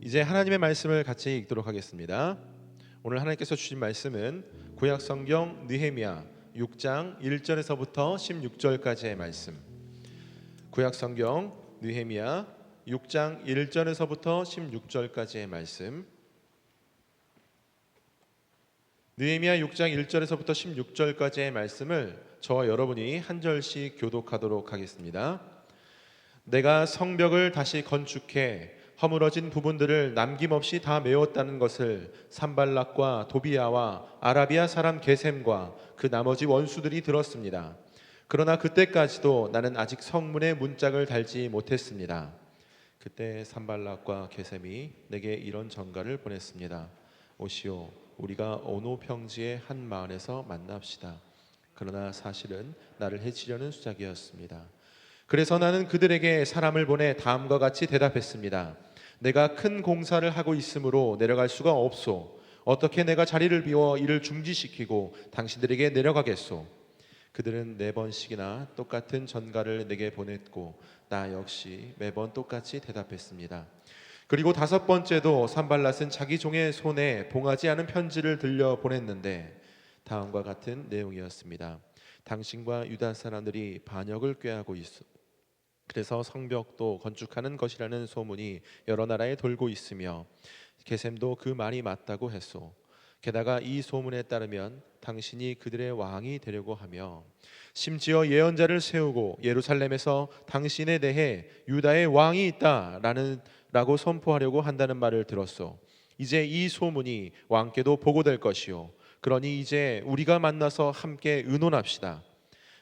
이제 하나님의 말씀을 같이 읽도록 하겠습니다. 오늘 하나님께서 주신 말씀은 구약 성경 느헤미야 6장 1절에서부터 16절까지의 말씀. 구약 성경 느헤미야 6장 1절에서부터 16절까지의 말씀. 느헤미야 6장 1절에서부터 16절까지의 말씀을 저와 여러분이 한 절씩 교독하도록 하겠습니다. 내가 성벽을 다시 건축해 허물어진 부분들을 남김없이 다 메웠다는 것을 산발락과 도비야와 아라비아 사람 게셈과 그 나머지 원수들이 들었습니다. 그러나 그때까지도 나는 아직 성문에 문짝을 달지 못했습니다. 그때 산발락과 게셈이 내게 이런 전가를 보냈습니다. 오시오, 우리가 오노 평지의 한 마을에서 만납시다. 그러나 사실은 나를 해치려는 수작이었습니다. 그래서 나는 그들에게 사람을 보내 다음과 같이 대답했습니다. 내가 큰 공사를 하고 있으므로 내려갈 수가 없소. 어떻게 내가 자리를 비워 이를 중지시키고 당신들에게 내려가겠소? 그들은 4번씩이나 똑같은 전가를 내게 보냈고 나 역시 매번 똑같이 대답했습니다. 그리고 5번째도 산발랏은 자기 종의 손에 봉하지 않은 편지를 들려 보냈는데 다음과 같은 내용이었습니다. 당신과 유다 사람들이 반역을 꾀하고 있어. 그래서 성벽도 건축하는 것이라는 소문이 여러 나라에 돌고 있으며 게셈도 그 말이 맞다고 했소. 게다가 이 소문에 따르면 당신이 그들의 왕이 되려고 하며 심지어 예언자를 세우고 예루살렘에서 당신에 대해 유다의 왕이 있다라고 선포하려고 한다는 말을 들었소. 이제 이 소문이 왕께도 보고될 것이요. 그러니 이제 우리가 만나서 함께 의논합시다.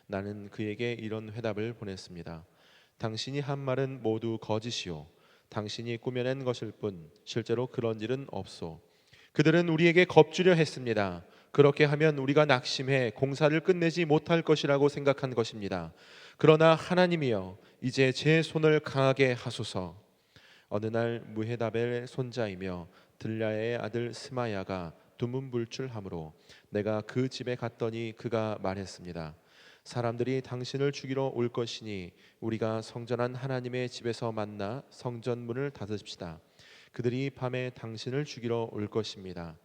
나는 그에게 이런 회답을 보냈습니다. 당신이 한 말은 모두 거짓이요 당신이 꾸며낸 것일 뿐 실제로 그런 일은 없소. 그들은 우리에게 겁주려 했습니다. 그렇게 하면 우리가 낙심해 공사를 끝내지 못할 것이라고 생각한 것입니다. 그러나 하나님이여 이제 제 손을 강하게 하소서. 어느 날 무헤다벨의 손자이며 들랴의 아들 스마야가 두문불출하므로 내가 그 집에 갔더니 그가 말했습니다. 사람들이 당신을 죽이러 올 것이니 우리가 성전한 하나님의 집에서 만나 성전문을 닫읍시다. 그들이 밤에 당신을 죽이러 올 것입니다.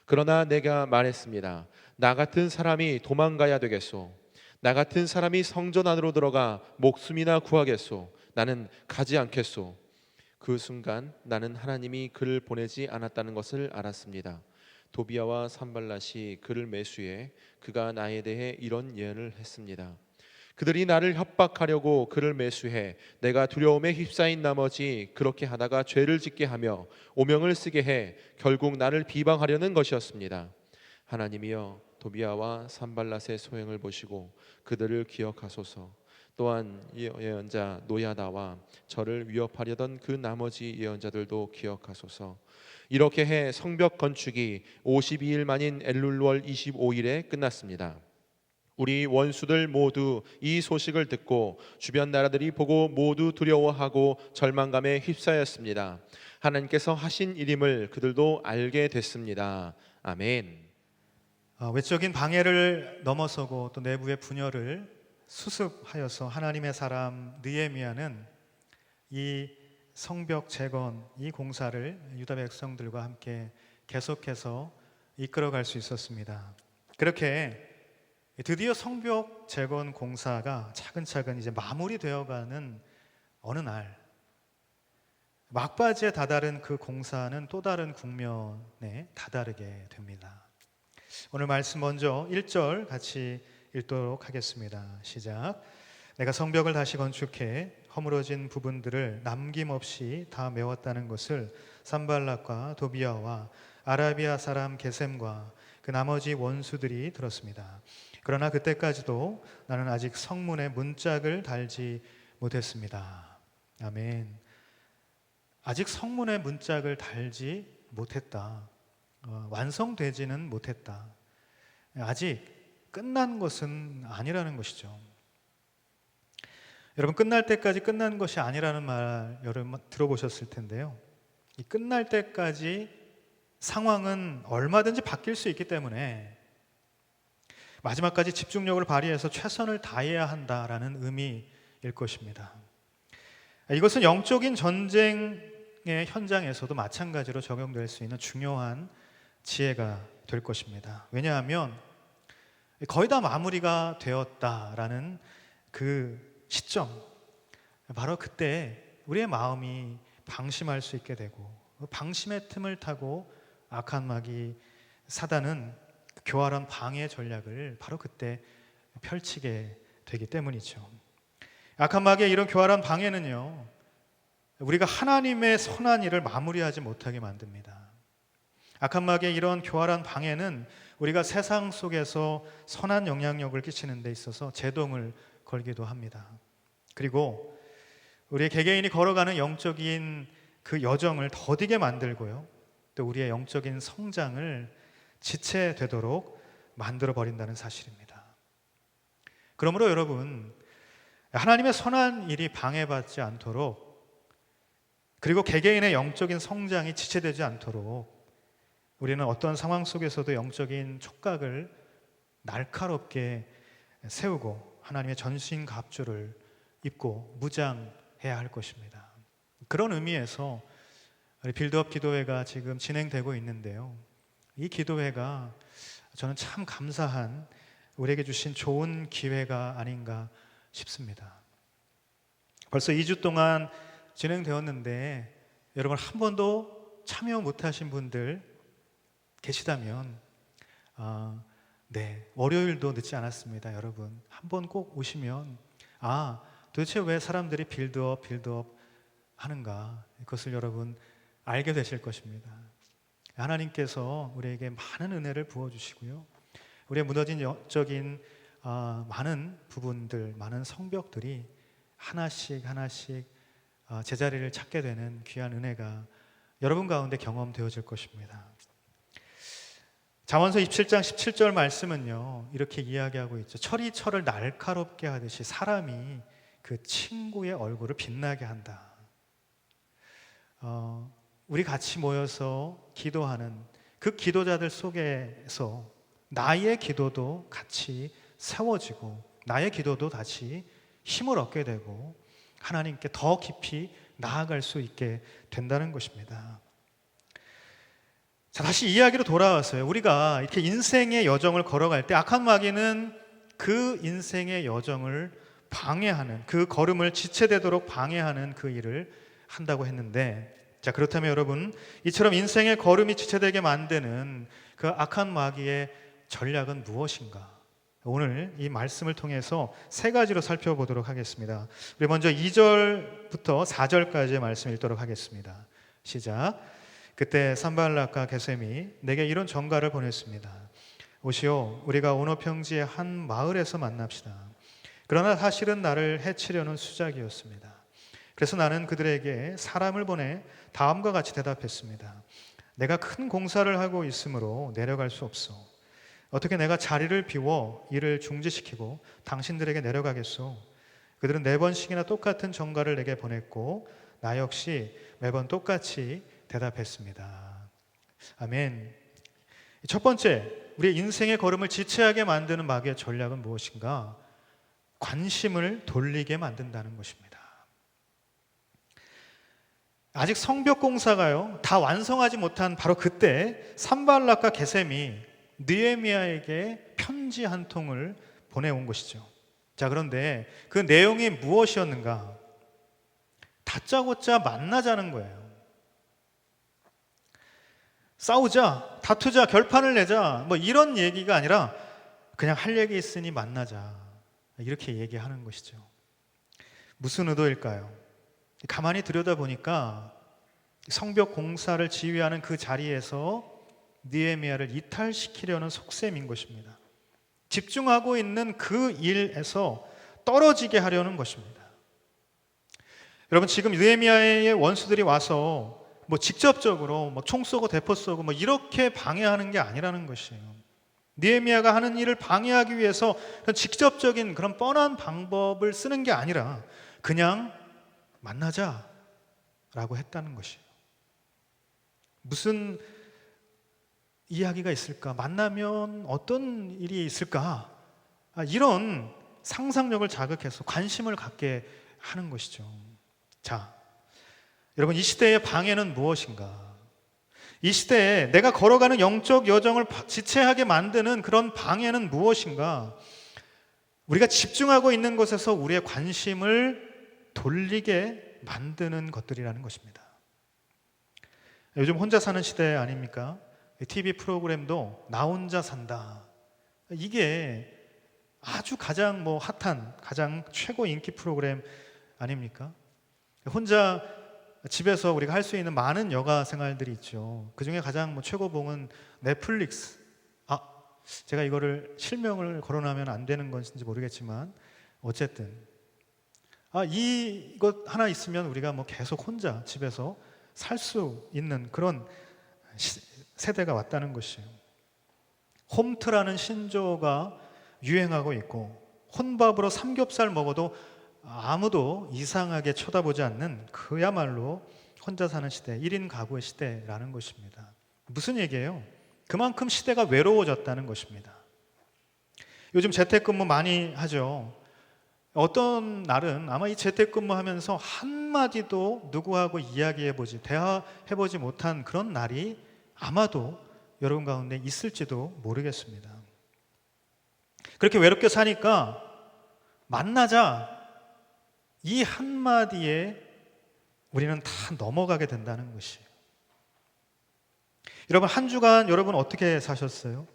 그러나 내가 말했습니다. 나 같은 사람이 도망가야 되겠소. 나 같은 사람이 성전 안으로 들어가 목숨이나 구하겠소. 나는 가지 않겠소. 그 순간 나는 하나님이 그를 보내지 않았다는 것을 알았습니다. 도비야와 산발랏이 그를 매수해 그가 나에 대해 이런 예언을 했습니다. 그들이 나를 협박하려고 그를 매수해 내가 두려움에 휩싸인 나머지 그렇게 하다가 죄를 짓게 하며 오명을 쓰게 해 결국 나를 비방하려는 것이었습니다. 하나님이여 도비야와 산발랏의 소행을 보시고 그들을 기억하소서. 또한 예언자 노야다와 저를 위협하려던 그 나머지 예언자들도 기억하소서. 이렇게 해 성벽 건축이 52일 만인 엘룰월 25일에 끝났습니다. 우리 원수들 모두 이 소식을 듣고 주변 나라들이 보고 모두 두려워하고 절망감에 휩싸였습니다. 하나님께서 하신 일임을 그들도 알게 됐습니다. 아멘. 외적인 방해를 넘어서고 또 내부의 분열을 수습하여서 하나님의 사람 느헤미야는 이 성벽 재건 이 공사를 유다 백성들과 함께 계속해서 이끌어갈 수 있었습니다. 그렇게 드디어 성벽 재건 공사가 차근차근 이제 마무리되어가는 어느 날 막바지에 다다른 그 공사는 또 다른 국면에 다다르게 됩니다. 오늘 말씀 먼저 1절 같이 읽도록 하겠습니다. 시작. 내가 성벽을 다시 건축해 허물어진 부분들을 남김없이 다 메웠다는 것을 산발락과 도비야와 아라비아 사람 게셈과 그 나머지 원수들이 들었습니다. 그러나 그때까지도 나는 아직 성문에 문짝을 달지 못했습니다. 아멘. 아직 성문에 문짝을 달지 못했다. 완성되지는 못했다. 아직 끝난 것은 아니라는 것이죠. 여러분, 끝날 때까지 끝난 것이 아니라는 말 여러분 들어보셨을 텐데요. 이 끝날 때까지 상황은 얼마든지 바뀔 수 있기 때문에 마지막까지 집중력을 발휘해서 최선을 다해야 한다라는 의미일 것입니다. 이것은 영적인 전쟁의 현장에서도 마찬가지로 적용될 수 있는 중요한 지혜가 될 것입니다. 왜냐하면 거의 다 마무리가 되었다라는 그 시점, 바로 그때 우리의 마음이 방심할 수 있게 되고, 방심의 틈을 타고 악한 마귀 사단은 교활한 방해 전략을 바로 그때 펼치게 되기 때문이죠. 악한 마귀의 이런 교활한 방해는요, 우리가 하나님의 선한 일을 마무리하지 못하게 만듭니다. 악한 마귀의 이런 교활한 방해는 우리가 세상 속에서 선한 영향력을 끼치는 데 있어서 제동을 걸기도 합니다. 그리고 우리의 개개인이 걸어가는 영적인 그 여정을 더디게 만들고요, 또 우리의 영적인 성장을 지체되도록 만들어 버린다는 사실입니다. 그러므로 여러분, 하나님의 선한 일이 방해받지 않도록, 그리고 개개인의 영적인 성장이 지체되지 않도록 우리는 어떤 상황 속에서도 영적인 촉각을 날카롭게 세우고 하나님의 전신갑주를 입고 무장해야 할 것입니다. 그런 의미에서 우리 빌드업 기도회가 지금 진행되고 있는데요, 이 기도회가 저는 참 감사한 우리에게 주신 좋은 기회가 아닌가 싶습니다. 벌써 2주 동안 진행되었는데 여러분, 한 번도 참여 못하신 분들 계시다면 월요일도 늦지 않았습니다. 여러분, 한번 꼭 오시면 도대체 왜 사람들이 빌드업 하는가, 이것을 여러분 알게 되실 것입니다. 하나님께서 우리에게 많은 은혜를 부어주시고요, 우리의 무너진 영적인 많은 부분들, 많은 성벽들이 하나씩 제자리를 찾게 되는 귀한 은혜가 여러분 가운데 경험되어질 것입니다. 잠언서 27장 17절 말씀은요, 이렇게 이야기하고 있죠. 철이 철을 날카롭게 하듯이 사람이 그 친구의 얼굴을 빛나게 한다. 우리 같이 모여서 기도하는 그 기도자들 속에서 나의 기도도 같이 세워지고, 나의 기도도 다시 힘을 얻게 되고 하나님께 더 깊이 나아갈 수 있게 된다는 것입니다. 자, 다시 이야기로 돌아와서요, 우리가 이렇게 인생의 여정을 걸어갈 때 악한 마귀는 그 인생의 여정을 방해하는, 그 걸음을 지체되도록 방해하는 그 일을 한다고 했는데, 자, 그렇다면 여러분, 이처럼 인생의 걸음이 지체되게 만드는 그 악한 마귀의 전략은 무엇인가? 오늘 이 말씀을 통해서 세 가지로 살펴보도록 하겠습니다. 우리 먼저 2절부터 4절까지의 말씀 읽도록 하겠습니다. 시작. 그때 산발락과 게셈이 내게 이런 전가를 보냈습니다. 오시오, 우리가 오노 평지의 한 마을에서 만납시다. 그러나 사실은 나를 해치려는 수작이었습니다. 그래서 나는 그들에게 사람을 보내 다음과 같이 대답했습니다. 내가 큰 공사를 하고 있으므로 내려갈 수 없어. 어떻게 내가 자리를 비워 일을 중지시키고 당신들에게 내려가겠소? 그들은 4번씩이나 똑같은 전가를 내게 보냈고 나 역시 매번 똑같이 대답했습니다. 아멘. 첫 번째, 우리의 인생의 걸음을 지체하게 만드는 마귀의 전략은 무엇인가? 관심을 돌리게 만든다는 것입니다. 아직 성벽 공사가요, 다 완성하지 못한 바로 그때 산발락과 게셈이 느헤미야에게 편지 한 통을 보내온 것이죠. 자, 그런데 그 내용이 무엇이었는가? 다짜고짜 만나자는 거예요. 싸우자, 다투자, 결판을 내자, 뭐 이런 얘기가 아니라 그냥 할 얘기 있으니 만나자, 이렇게 얘기하는 것이죠. 무슨 의도일까요? 가만히 들여다보니까 성벽 공사를 지휘하는 그 자리에서 느헤미야를 이탈시키려는 속셈인 것입니다. 집중하고 있는 그 일에서 떨어지게 하려는 것입니다. 여러분, 지금 느헤미야의 원수들이 와서 뭐 직접적으로 뭐 총 쏘고 대포 쏘고 뭐 이렇게 방해하는 게 아니라는 것이에요. 느헤미야가 하는 일을 방해하기 위해서 직접적인 그런 뻔한 방법을 쓰는 게 아니라 그냥 만나자라고 했다는 것이에요. 무슨 이야기가 있을까? 만나면 어떤 일이 있을까? 이런 상상력을 자극해서 관심을 갖게 하는 것이죠. 자, 여러분, 이 시대의 방해는 무엇인가? 이 시대에 내가 걸어가는 영적 여정을 지체하게 만드는 그런 방해는 무엇인가? 우리가 집중하고 있는 것에서 우리의 관심을 돌리게 만드는 것들이라는 것입니다. 요즘 혼자 사는 시대 아닙니까? TV 프로그램도 나 혼자 산다. 이게 아주 가장 핫한, 가장 최고 인기 프로그램 아닙니까? 혼자 집에서 우리가 할 수 있는 많은 여가 생활들이 있죠. 그 중에 가장 최고봉은 넷플릭스. 제가 이거를 실명을 거론하면 안 되는 건지 모르겠지만 어쨌든 이것 하나 있으면 우리가 계속 혼자 집에서 살 수 있는 그런 세대가 왔다는 것이에요. 홈트라는 신조어가 유행하고 있고, 혼밥으로 삼겹살 먹어도 아무도 이상하게 쳐다보지 않는 그야말로 혼자 사는 시대, 1인 가구의 시대라는 것입니다. 무슨 얘기예요? 그만큼 시대가 외로워졌다는 것입니다. 요즘 재택근무 많이 하죠. 어떤 날은 아마 이 재택근무하면서 한마디도 누구하고 이야기해보지, 대화해보지 못한 그런 날이 아마도 여러분 가운데 있을지도 모르겠습니다. 그렇게 외롭게 사니까 만나자, 이 한마디에 우리는 다 넘어가게 된다는 것이에요. 여러분, 한 주간 여러분 어떻게 사셨어요?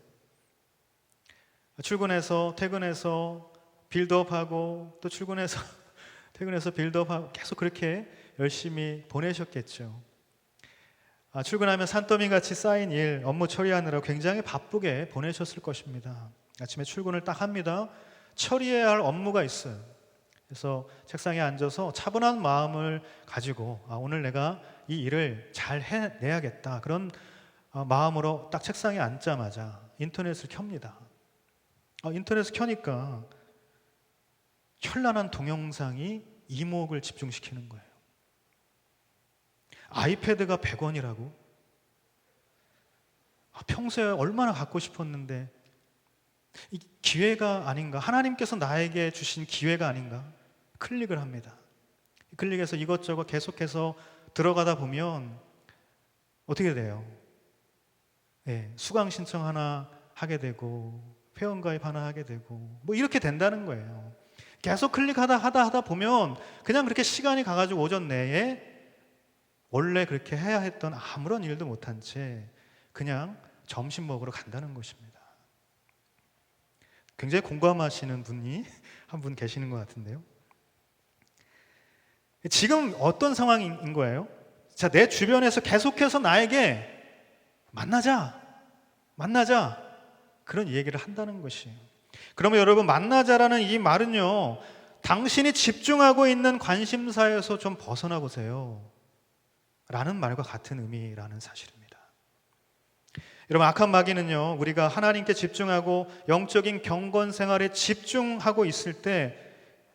출근해서 퇴근해서 빌드업하고 또 출근해서 퇴근해서 빌드업하고 계속 그렇게 열심히 보내셨겠죠. 출근하면 산더미같이 쌓인 일, 업무 처리하느라 굉장히 바쁘게 보내셨을 것입니다. 아침에 출근을 딱 합니다. 처리해야 할 업무가 있어요. 그래서 책상에 앉아서 차분한 마음을 가지고 오늘 내가 이 일을 잘 해내야겠다, 그런 마음으로 딱 책상에 앉자마자 인터넷을 켭니다. 인터넷을 켜니까 현란한 동영상이 이목을 집중시키는 거예요. 아이패드가 100원이라고? 평소에 얼마나 갖고 싶었는데, 이 기회가 아닌가? 하나님께서 나에게 주신 기회가 아닌가? 클릭을 합니다. 클릭해서 이것저것 계속해서 들어가다 보면 어떻게 돼요? 수강 신청 하나 하게 되고, 회원가입 하나 하게 되고, 이렇게 된다는 거예요. 계속 클릭하다 보면 그냥 그렇게 시간이 가가지고 오전 내에 원래 그렇게 해야 했던 아무런 일도 못한 채 그냥 점심 먹으러 간다는 것입니다. 굉장히 공감하시는 분이 한 분 계시는 것 같은데요. 지금 어떤 상황인 거예요? 자, 내 주변에서 계속해서 나에게 만나자 그런 얘기를 한다는 것이에요. 그러면 여러분, 만나자라는 이 말은요, 당신이 집중하고 있는 관심사에서 좀 벗어나 보세요 라는 말과 같은 의미라는 사실입니다. 여러분, 악한 마귀는요, 우리가 하나님께 집중하고 영적인 경건 생활에 집중하고 있을 때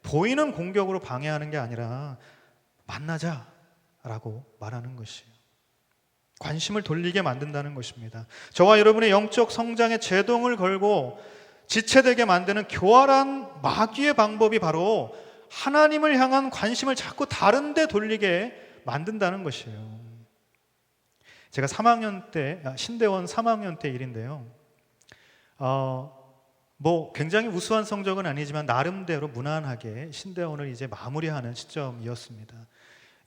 보이는 공격으로 방해하는 게 아니라 만나자라고 말하는 것이에요. 관심을 돌리게 만든다는 것입니다. 저와 여러분의 영적 성장에 제동을 걸고 지체되게 만드는 교활한 마귀의 방법이 바로 하나님을 향한 관심을 자꾸 다른 데 돌리게 만든다는 것이에요. 제가 3학년 때, 신대원 3학년 때 일인데요. 굉장히 우수한 성적은 아니지만 나름대로 무난하게 신대원을 이제 마무리하는 시점이었습니다.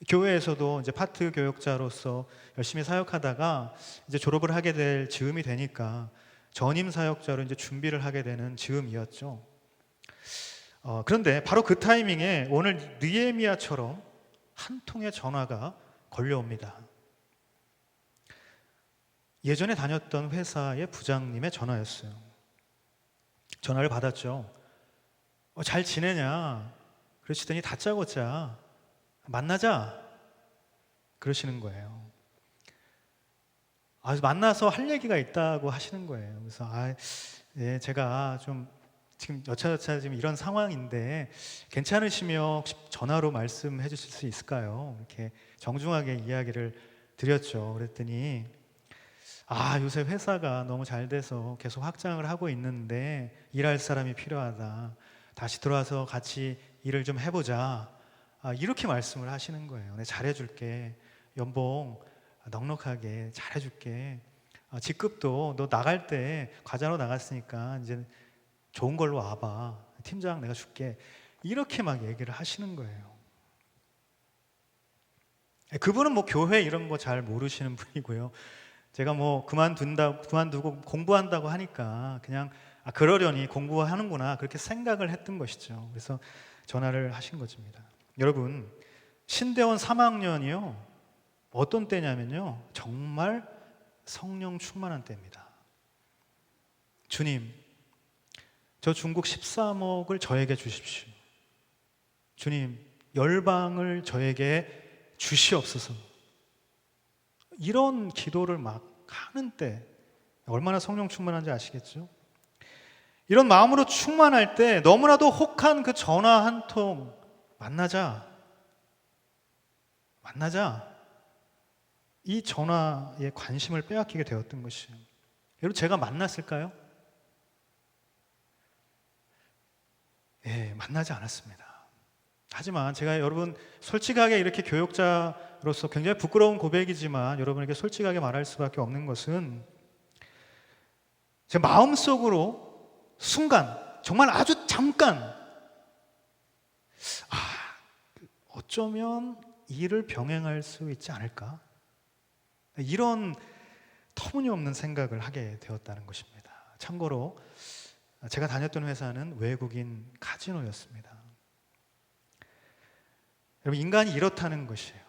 교회에서도 이제 파트 교역자로서 열심히 사역하다가 이제 졸업을 하게 될 즈음이 되니까 전임 사역자로 이제 준비를 하게 되는 즈음이었죠. 그런데 바로 그 타이밍에 오늘 느헤미야처럼 한 통의 전화가 걸려옵니다. 예전에 다녔던 회사의 부장님의 전화였어요. 전화를 받았죠. 잘 지내냐? 그러시더니 다짜고짜 만나자 그러시는 거예요. 만나서 할 얘기가 있다고 하시는 거예요. 그래서 제가 좀 지금 여차저차 지금 이런 상황인데 괜찮으시면 혹시 전화로 말씀해 주실 수 있을까요? 이렇게 정중하게 이야기를 드렸죠. 그랬더니 요새 회사가 너무 잘 돼서 계속 확장을 하고 있는데 일할 사람이 필요하다. 다시 들어와서 같이 일을 좀 해보자. 이렇게 말씀을 하시는 거예요. 네, 잘해줄게. 연봉 넉넉하게 잘해줄게. 직급도 너 나갈 때 과자로 나갔으니까 이제 좋은 걸로 와봐. 팀장 내가 줄게. 이렇게 막 얘기를 하시는 거예요. 그분은 뭐 교회 이런 거 잘 모르시는 분이고요. 제가 뭐 그만두고 공부한다고 하니까 그냥 그러려니 공부하는구나 그렇게 생각을 했던 것이죠. 그래서 전화를 하신 것입니다. 여러분, 신대원 3학년이요. 어떤 때냐면요. 정말 성령 충만한 때입니다. 주님, 저 중국 13억을 저에게 주십시오. 주님, 열방을 저에게 주시옵소서. 이런 기도를 막 하는 때 얼마나 성령 충만한지 아시겠죠? 이런 마음으로 충만할 때 너무나도 혹한 그 전화 한 통, 만나자. 이 전화에 관심을 빼앗기게 되었던 것이에요. 여러분, 제가 만났을까요? 예, 만나지 않았습니다. 하지만 제가 여러분 솔직하게 이렇게 교육자로서 굉장히 부끄러운 고백이지만 여러분에게 솔직하게 말할 수밖에 없는 것은 제 마음속으로 순간, 정말 아주 잠깐 어쩌면 일을 병행할 수 있지 않을까? 이런 터무니없는 생각을 하게 되었다는 것입니다. 참고로 제가 다녔던 회사는 외국인 카지노였습니다. 여러분, 인간이 이렇다는 것이에요.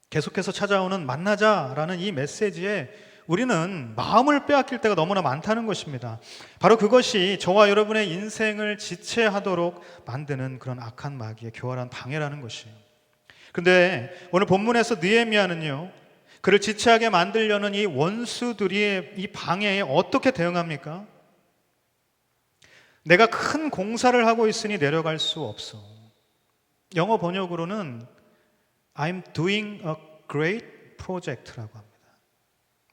계속해서 찾아오는 만나자라는 이 메시지에 우리는 마음을 빼앗길 때가 너무나 많다는 것입니다. 바로 그것이 저와 여러분의 인생을 지체하도록 만드는 그런 악한 마귀의 교활한 방해라는 것이에요. 그런데 오늘 본문에서 느헤미야는요, 그를 지체하게 만들려는 이 원수들의 이 방해에 어떻게 대응합니까? 내가 큰 공사를 하고 있으니 내려갈 수 없어. 영어 번역으로는 I'm doing a great project라고 합니다.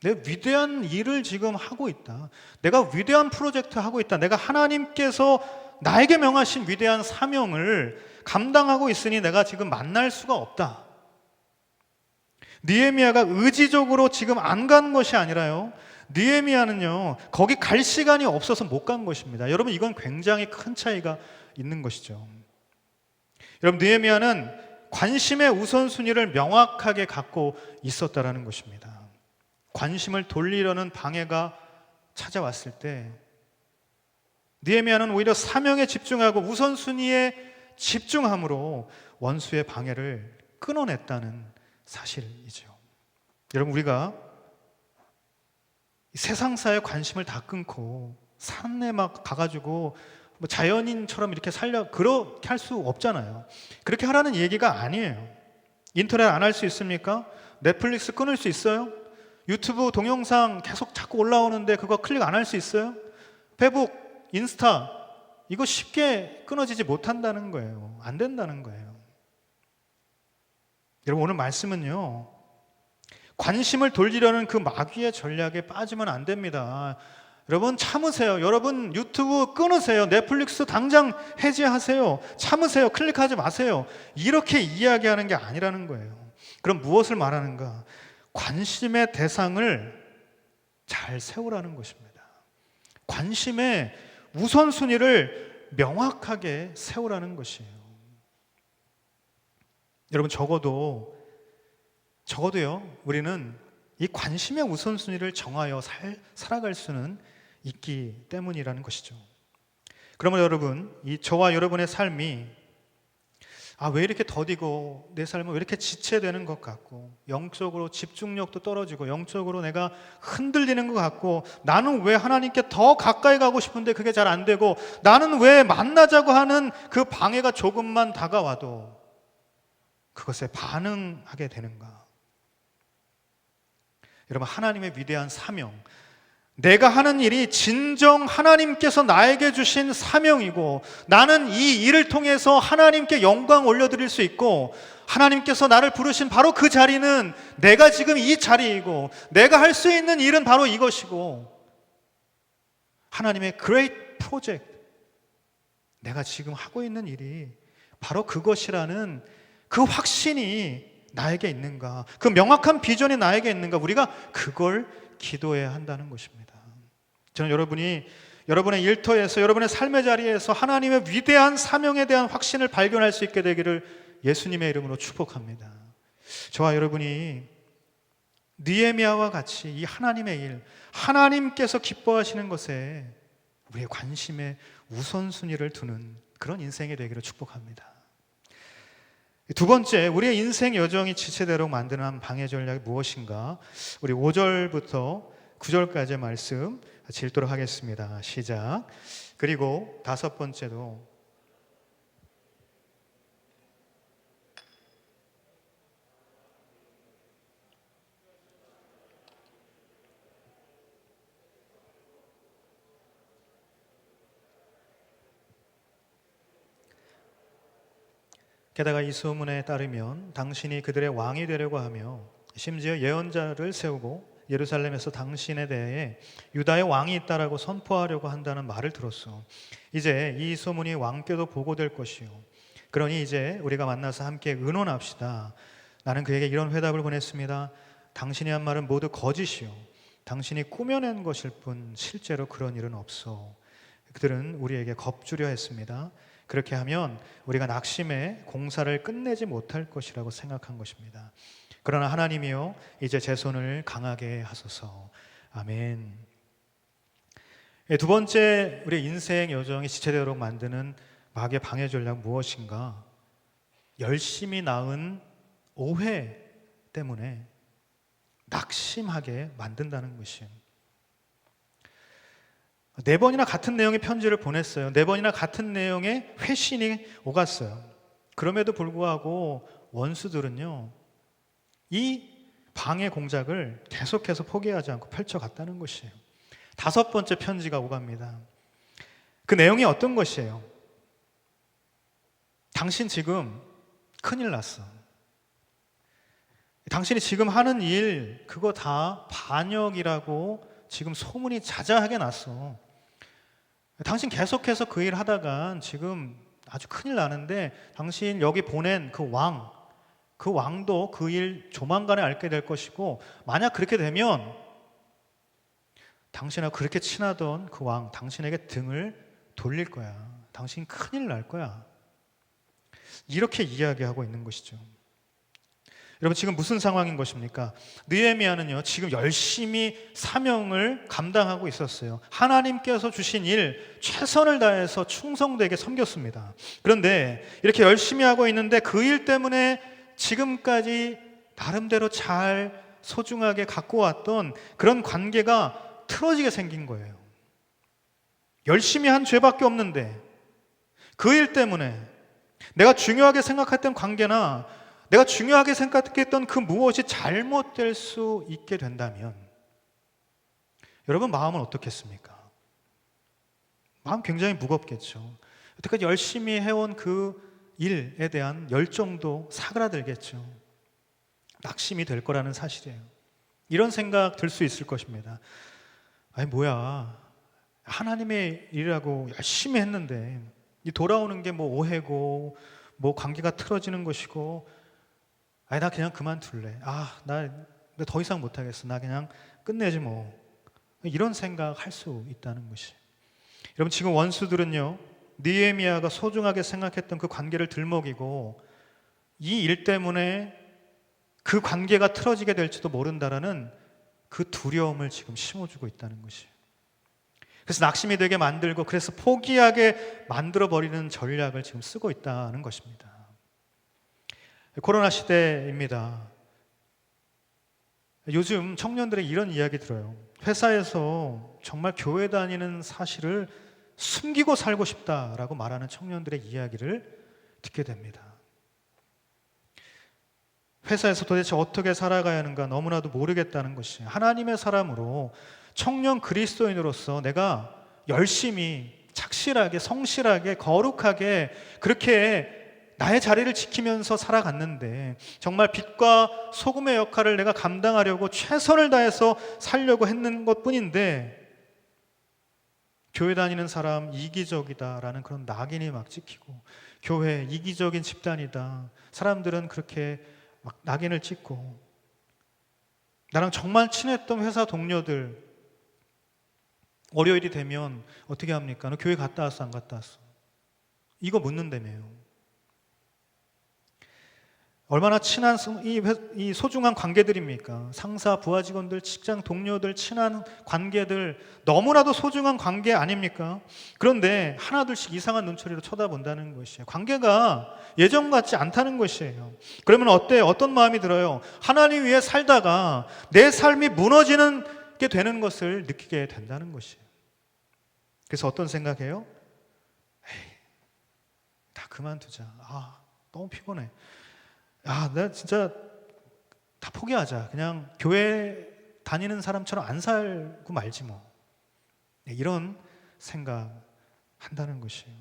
내가 위대한 일을 지금 하고 있다. 내가 위대한 프로젝트 하고 있다. 내가 하나님께서 나에게 명하신 위대한 사명을 감당하고 있으니 내가 지금 만날 수가 없다. 느헤미야가 의지적으로 지금 안 간 것이 아니라요, 느헤미야는요 거기 갈 시간이 없어서 못 간 것입니다. 여러분, 이건 굉장히 큰 차이가 있는 것이죠. 여러분, 느헤미야는 관심의 우선순위를 명확하게 갖고 있었다라는 것입니다. 관심을 돌리려는 방해가 찾아왔을 때 느헤미야는 오히려 사명에 집중하고 우선순위에 집중함으로 원수의 방해를 끊어냈다는 사실이죠. 여러분, 우리가 세상사에 관심을 다 끊고 산에 막 가가지고 뭐 자연인처럼 이렇게 그렇게 할 수 없잖아요. 그렇게 하라는 얘기가 아니에요. 인터넷 안 할 수 있습니까? 넷플릭스 끊을 수 있어요? 유튜브 동영상 계속 자꾸 올라오는데 그거 클릭 안 할 수 있어요? 페북, 인스타 이거 쉽게 끊어지지 못한다는 거예요. 안 된다는 거예요. 여러분, 오늘 말씀은요, 관심을 돌리려는 그 마귀의 전략에 빠지면 안 됩니다. 여러분, 참으세요. 여러분, 유튜브 끊으세요. 넷플릭스 당장 해지하세요. 참으세요. 클릭하지 마세요. 이렇게 이야기하는 게 아니라는 거예요. 그럼 무엇을 말하는가? 관심의 대상을 잘 세우라는 것입니다. 관심의 우선순위를 명확하게 세우라는 것이에요. 여러분, 적어도요, 우리는 이 관심의 우선순위를 정하여 살아갈 수는 있기 때문이라는 것이죠. 그러면 여러분, 이 저와 여러분의 삶이 왜 이렇게 더디고 내 삶은 왜 이렇게 지체되는 것 같고 영적으로 집중력도 떨어지고 영적으로 내가 흔들리는 것 같고 나는 왜 하나님께 더 가까이 가고 싶은데 그게 잘 안 되고 나는 왜 만나자고 하는 그 방해가 조금만 다가와도 그것에 반응하게 되는가? 여러분, 하나님의 위대한 사명, 내가 하는 일이 진정 하나님께서 나에게 주신 사명이고 나는 이 일을 통해서 하나님께 영광 올려드릴 수 있고 하나님께서 나를 부르신 바로 그 자리는 내가 지금 이 자리이고 내가 할 수 있는 일은 바로 이것이고 하나님의 great project, 내가 지금 하고 있는 일이 바로 그것이라는 그 확신이 나에게 있는가? 그 명확한 비전이 나에게 있는가? 우리가 그걸 기도해야 한다는 것입니다. 저는 여러분이 여러분의 일터에서, 여러분의 삶의 자리에서 하나님의 위대한 사명에 대한 확신을 발견할 수 있게 되기를 예수님의 이름으로 축복합니다. 저와 여러분이 느헤미야와 같이 이 하나님의 일, 하나님께서 기뻐하시는 것에 우리의 관심의 우선순위를 두는 그런 인생이 되기를 축복합니다. 두 번째, 우리의 인생 여정이 지체되도록 만드는 방해 전략이 무엇인가? 우리 5절부터 9절까지의 말씀 같이 읽도록 하겠습니다. 시작. 그리고 다섯 번째도 게다가 이 소문에 따르면 당신이 그들의 왕이 되려고 하며 심지어 예언자를 세우고 예루살렘에서 당신에 대해 유다의 왕이 있다라고 선포하려고 한다는 말을 들었어. 이제 이 소문이 왕께도 보고될 것이요. 그러니 이제 우리가 만나서 함께 의논합시다. 나는 그에게 이런 회답을 보냈습니다. 당신이 한 말은 모두 거짓이요. 당신이 꾸며낸 것일 뿐 실제로 그런 일은 없어. 그들은 우리에게 겁주려 했습니다. 그렇게 하면 우리가 낙심해 공사를 끝내지 못할 것이라고 생각한 것입니다. 그러나 하나님이요 이제 제 손을 강하게 하소서. 아멘. 두 번째, 우리 인생 여정이 지체되도록 만드는 마귀의 방해 전략 무엇인가? 열심히 낳은 오해 때문에 낙심하게 만든다는 것이에요. 4번이나 같은 내용의 편지를 보냈어요. 4번이나 같은 내용의 회신이 오갔어요. 그럼에도 불구하고 원수들은요, 이 방해 공작을 계속해서 포기하지 않고 펼쳐갔다는 것이에요. 5번째 편지가 오갑니다. 그 내용이 어떤 것이에요? 당신 지금 큰일 났어. 당신이 지금 하는 일, 그거 다 반역이라고 지금 소문이 자자하게 났어. 당신 계속해서 그 일 하다가 지금 아주 큰일 나는데 당신 여기 보낸 그 왕도 그 일 조만간에 알게 될 것이고, 만약 그렇게 되면 당신하고 그렇게 친하던 그 왕, 당신에게 등을 돌릴 거야. 당신 큰일 날 거야. 이렇게 이야기하고 있는 것이죠. 여러분, 지금 무슨 상황인 것입니까? 느헤미야는요 지금 열심히 사명을 감당하고 있었어요. 하나님께서 주신 일 최선을 다해서 충성되게 섬겼습니다. 그런데 이렇게 열심히 하고 있는데 그 일 때문에 지금까지 나름대로 잘 소중하게 갖고 왔던 그런 관계가 틀어지게 생긴 거예요. 열심히 한 죄밖에 없는데 그 일 때문에 내가 중요하게 생각했던 관계나 내가 중요하게 생각했던 그 무엇이 잘못될 수 있게 된다면 여러분 마음은 어떻겠습니까? 마음 굉장히 무겁겠죠. 여태까지 열심히 해온 그 일에 대한 열정도 사그라들겠죠. 낙심이 될 거라는 사실이에요. 이런 생각 들 수 있을 것입니다. 아니 뭐야, 하나님의 일이라고 열심히 했는데 이 돌아오는 게 뭐 오해고 뭐 관계가 틀어지는 것이고, 아니 나 그냥 그만둘래. 나 더 이상 못하겠어. 나 그냥 끝내지 뭐. 이런 생각할 수 있다는 것이. 여러분, 지금 원수들은요 느헤미야가 소중하게 생각했던 그 관계를 들먹이고 이 일 때문에 그 관계가 틀어지게 될지도 모른다라는 그 두려움을 지금 심어주고 있다는 것이에요. 그래서 낙심이 되게 만들고 그래서 포기하게 만들어버리는 전략을 지금 쓰고 있다는 것입니다. 코로나 시대입니다. 요즘 청년들의 이런 이야기 들어요. 회사에서 정말 교회 다니는 사실을 숨기고 살고 싶다라고 말하는 청년들의 이야기를 듣게 됩니다. 회사에서 도대체 어떻게 살아가야 하는가 너무나도 모르겠다는 것이, 하나님의 사람으로 청년 그리스도인으로서 내가 열심히 착실하게 성실하게 거룩하게 그렇게 나의 자리를 지키면서 살아갔는데 정말 빛과 소금의 역할을 내가 감당하려고 최선을 다해서 살려고 했는 것뿐인데 교회 다니는 사람 이기적이다라는 그런 낙인이 막 찍히고, 교회 이기적인 집단이다, 사람들은 그렇게 막 낙인을 찍고, 나랑 정말 친했던 회사 동료들 월요일이 되면 어떻게 합니까? 너 교회 갔다 왔어, 안 갔다 왔어? 이거 묻는다며요. 얼마나 친한 이 소중한 관계들입니까? 상사, 부하 직원들, 직장 동료들, 친한 관계들, 너무나도 소중한 관계 아닙니까? 그런데 하나둘씩 이상한 눈초리로 쳐다본다는 것이에요. 관계가 예전 같지 않다는 것이에요. 그러면 어때요? 어떤 마음이 들어요? 하나님 위해 살다가 내 삶이 무너지는 게 되는 것을 느끼게 된다는 것이에요. 그래서 어떤 생각해요? 에이, 다 그만두자. 너무 피곤해. 내가 진짜 다 포기하자. 그냥 교회 다니는 사람처럼 안 살고 말지 뭐. 이런 생각 한다는 것이에요.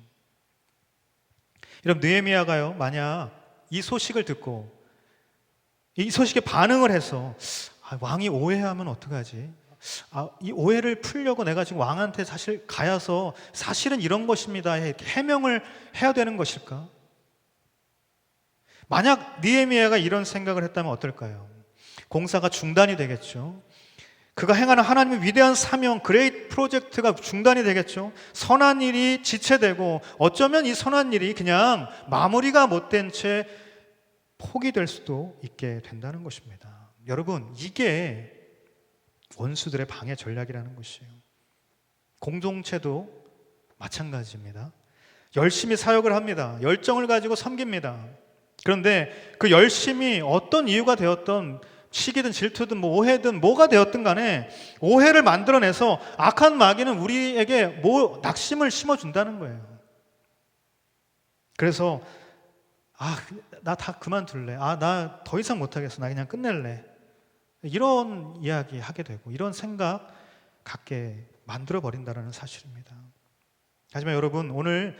여러분, 느헤미야가요, 만약 이 소식을 듣고 이 소식에 반응을 해서 왕이 오해하면 어떡하지? 이 오해를 풀려고 내가 지금 왕한테 사실 가야서 사실은 이런 것입니다. 이렇게 해명을 해야 되는 것일까? 만약 느헤미야가 이런 생각을 했다면 어떨까요? 공사가 중단이 되겠죠. 그가 행하는 하나님의 위대한 사명, 그레이트 프로젝트가 중단이 되겠죠. 선한 일이 지체되고 어쩌면 이 선한 일이 그냥 마무리가 못된 채 포기될 수도 있게 된다는 것입니다. 여러분, 이게 원수들의 방해 전략이라는 것이에요. 공동체도 마찬가지입니다. 열심히 사역을 합니다. 열정을 가지고 섬깁니다. 그런데 그 열심히 어떤 이유가 되었던, 시기든 질투든 오해든 뭐가 되었든 간에 오해를 만들어내서 악한 마귀는 우리에게 낙심을 심어준다는 거예요. 그래서 나 다 그만둘래. 나 더 이상 못하겠어. 나 그냥 끝낼래. 이런 이야기 하게 되고 이런 생각 갖게 만들어버린다는 사실입니다. 하지만 여러분, 오늘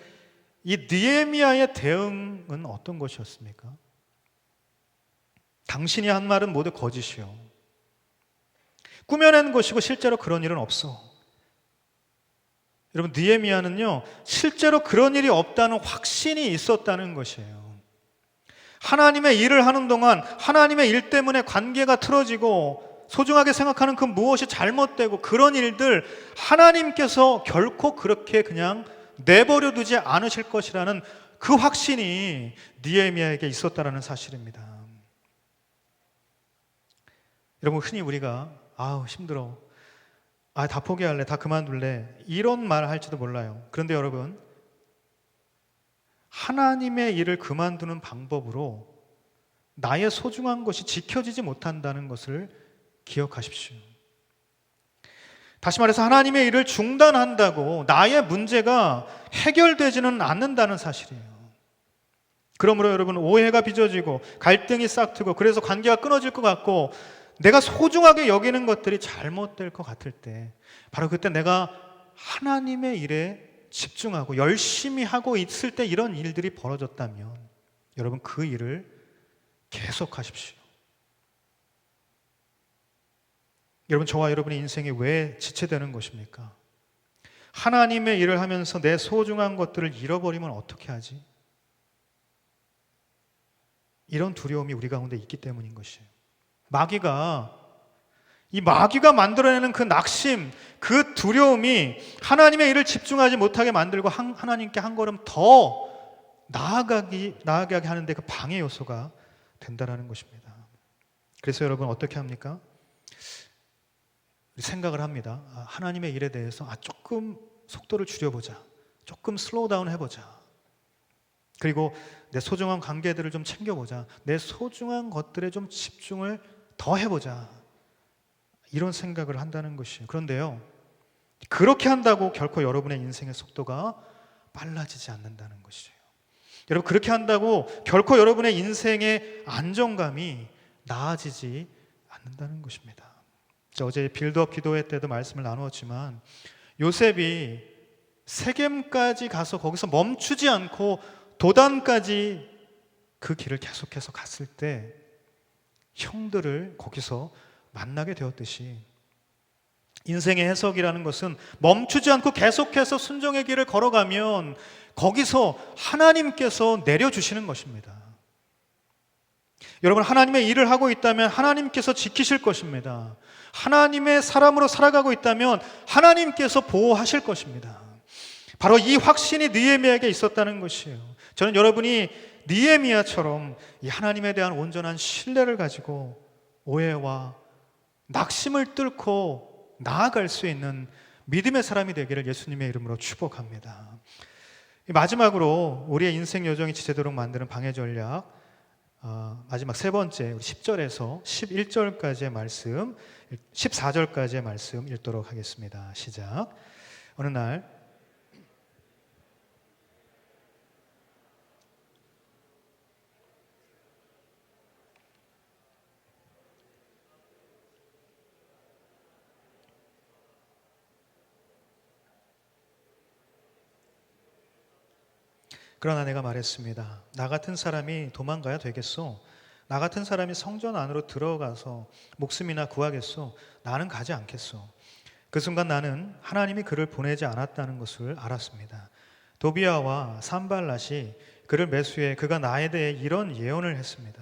이 느헤미야의 대응은 어떤 것이었습니까? 당신이 한 말은 모두 거짓이요. 꾸며낸 것이고 실제로 그런 일은 없어. 여러분, 느헤미야는요, 실제로 그런 일이 없다는 확신이 있었다는 것이에요. 하나님의 일을 하는 동안 하나님의 일 때문에 관계가 틀어지고 소중하게 생각하는 그 무엇이 잘못되고 그런 일들 하나님께서 결코 그렇게 그냥 내버려 두지 않으실 것이라는 그 확신이 느헤미야에게 있었다는 사실입니다. 여러분, 흔히 우리가 힘들어, 다 포기할래, 다 그만둘래, 이런 말을 할지도 몰라요. 그런데 여러분, 하나님의 일을 그만두는 방법으로 나의 소중한 것이 지켜지지 못한다는 것을 기억하십시오. 다시 말해서 하나님의 일을 중단한다고 나의 문제가 해결되지는 않는다는 사실이에요. 그러므로 여러분, 오해가 빚어지고 갈등이 싹트고 그래서 관계가 끊어질 것 같고 내가 소중하게 여기는 것들이 잘못될 것 같을 때, 바로 그때 내가 하나님의 일에 집중하고 열심히 하고 있을 때 이런 일들이 벌어졌다면 여러분, 그 일을 계속하십시오. 여러분, 저와 여러분의 인생이 왜 지체되는 것입니까? 하나님의 일을 하면서 내 소중한 것들을 잃어버리면 어떻게 하지? 이런 두려움이 우리 가운데 있기 때문인 것이에요. 마귀가 만들어내는 그 낙심, 그 두려움이 하나님의 일을 집중하지 못하게 만들고 하나님께 한 걸음 더 나아가게 하는데 그 방해 요소가 된다는 것입니다. 그래서 여러분, 어떻게 합니까? 생각을 합니다. 하나님의 일에 대해서 조금 속도를 줄여보자, 조금 슬로우 다운 해보자, 그리고 내 소중한 관계들을 좀 챙겨보자, 내 소중한 것들에 좀 집중을 더 해보자, 이런 생각을 한다는 것이에요. 그런데요, 그렇게 한다고 결코 여러분의 인생의 속도가 빨라지지 않는다는 것이에요. 여러분, 그렇게 한다고 결코 여러분의 인생의 안정감이 나아지지 않는다는 것입니다. 어제 빌드업 기도회 때도 말씀을 나누었지만 요셉이 세겜까지 가서 거기서 멈추지 않고 도단까지 그 길을 계속해서 갔을 때 형들을 거기서 만나게 되었듯이 인생의 해석이라는 것은 멈추지 않고 계속해서 순종의 길을 걸어가면 거기서 하나님께서 내려주시는 것입니다. 여러분, 하나님의 일을 하고 있다면 하나님께서 지키실 것입니다. 하나님의 사람으로 살아가고 있다면 하나님께서 보호하실 것입니다. 바로 이 확신이 느헤미야에게 있었다는 것이에요. 저는 여러분이 느헤미야처럼 이 하나님에 대한 온전한 신뢰를 가지고 오해와 낙심을 뚫고 나아갈 수 있는 믿음의 사람이 되기를 예수님의 이름으로 축복합니다. 마지막으로 우리의 인생 여정이 지체도록 만드는 방해 전략, 마지막 세 번째, 10절에서 11절까지의 말씀, 14절까지의 말씀 읽도록 하겠습니다. 시작. 어느 날 그러나 내가 말했습니다. 나 같은 사람이 도망가야 되겠소? 나 같은 사람이 성전 안으로 들어가서 목숨이나 구하겠소? 나는 가지 않겠소. 그 순간 나는 하나님이 그를 보내지 않았다는 것을 알았습니다. 도비아와 산발랏이 그를 매수해 그가 나에 대해 이런 예언을 했습니다.